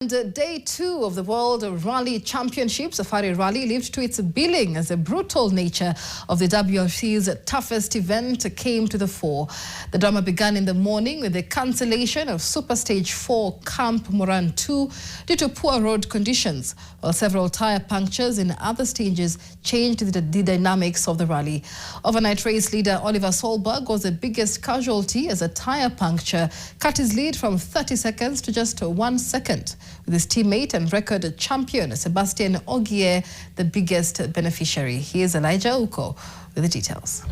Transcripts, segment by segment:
And day 2 of the World Rally Championship, Safari Rally, lived to its billing as the brutal nature of the WRC's toughest event came to the fore. The drama began in the morning with the cancellation of Super Stage 4 Camp Moran 2 due to poor road conditions, while several tyre punctures in other stages changed the dynamics of the rally. Overnight race leader Oliver Solberg was the biggest casualty as a tyre puncture cut his lead from 30 seconds to just 1 second, with his teammate and record champion Sebastian Ogier the biggest beneficiary. Here's Elijah Uko with the details.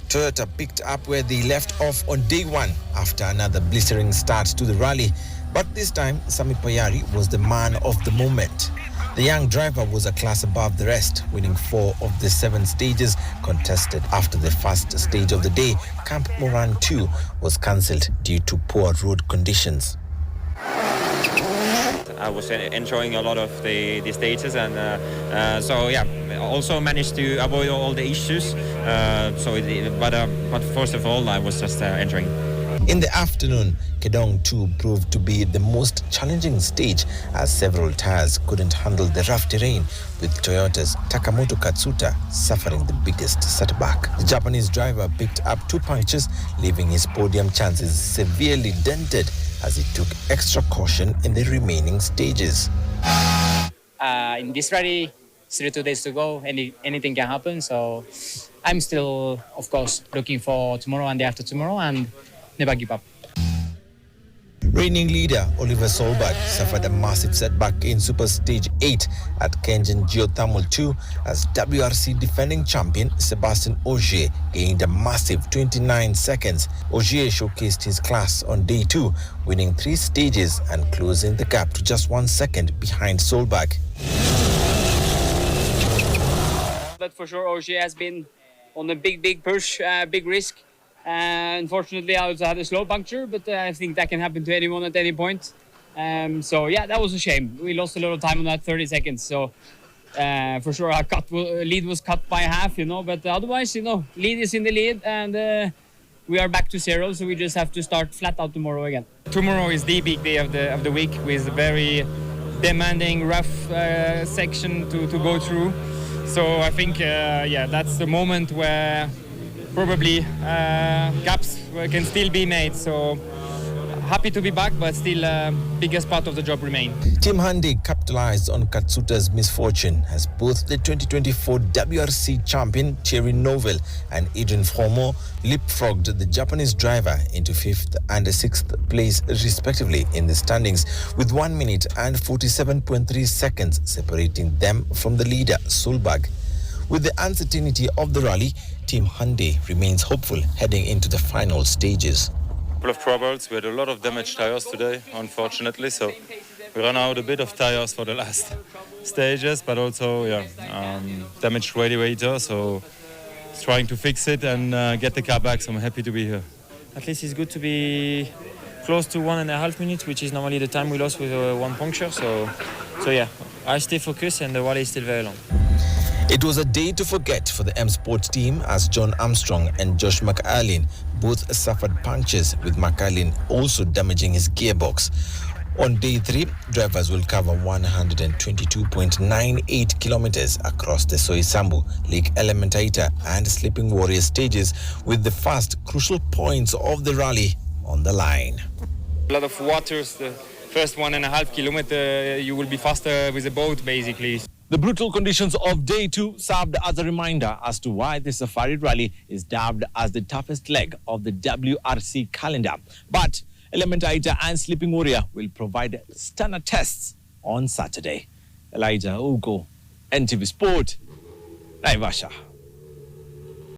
Toyota picked up where they left off on day 1 after another blistering start to the rally. But this time, Sami Payari was the man of the moment. The young driver was a class above the rest, winning 4 of the 7 stages contested. After the first stage of the day, Camp Moran 2 was cancelled due to poor road conditions. I was enjoying a lot of the stages, and so yeah, also managed to avoid all the issues. But first of all, I was just enjoying. In the afternoon, Kedong 2 proved to be the most challenging stage as several tyres couldn't handle the rough terrain, with Toyota's Takamoto Katsuta suffering the biggest setback. The Japanese driver picked up 2 punctures, leaving his podium chances severely dented as he took extra caution in the remaining stages. In this rally, still 2 days to go, anything can happen, so I'm still, of course, looking for tomorrow and the after tomorrow and never give up. Reigning leader Oliver Solberg suffered a massive setback in Super Stage 8 at Kengen Geothermal 2 as WRC defending champion Sebastian Ogier gained a massive 29 seconds. Ogier showcased his class on day 2, winning 3 stages and closing the gap to just 1 second behind Solberg. But for sure, Ogier has been on a big push, big risk. Unfortunately, I also had a slow puncture, but I think that can happen to anyone at any point. So yeah, that was a shame. We lost a lot of time on that 30 seconds. So for sure, our lead was cut by half, But otherwise, lead is in the lead, and we are back to 0. So we just have to start flat out tomorrow again. Tomorrow is the big day of the week, with a very demanding, rough section to go through. So I think, that's the moment where probably gaps can still be made. So happy to be back, but still biggest part of the job remain. Team Hyundai capitalized on Katsuta's misfortune as both the 2024 WRC champion Thierry Neuville and Adrian Froment leapfrogged the Japanese driver into 5th and 6th place respectively in the standings, with 1 minute and 47.3 seconds separating them from the leader Solberg. With the uncertainty of the rally, Team Hyundai remains hopeful heading into the final stages. Couple of troubles. We had a lot of damaged tires today, unfortunately, so we ran out a bit of tires for the last stages, but also damaged radiator, so trying to fix it and get the car back, so I'm happy to be here. At least it's good to be close to 1.5 minutes, which is normally the time we lost with 1 puncture, so yeah, I stay focused and the rally is still very long. It was a day to forget for the M Sport team as John Armstrong and Josh McAllen both suffered punctures, with McAllen also damaging his gearbox. On day 3, drivers will cover 122.98 kilometers across the Soisambu, Lake Elementaita and Sleeping Warrior stages, with the first crucial points of the rally on the line. A lot of waters. The first 1.5 kilometer, you will be faster with a boat, basically. The brutal conditions of day 2 served as a reminder as to why the Safari Rally is dubbed as the toughest leg of the WRC calendar. But Elementaita and Sleeping Warrior will provide stunner tests on Saturday. Elijah Ugo, NTV Sport, Naivasha.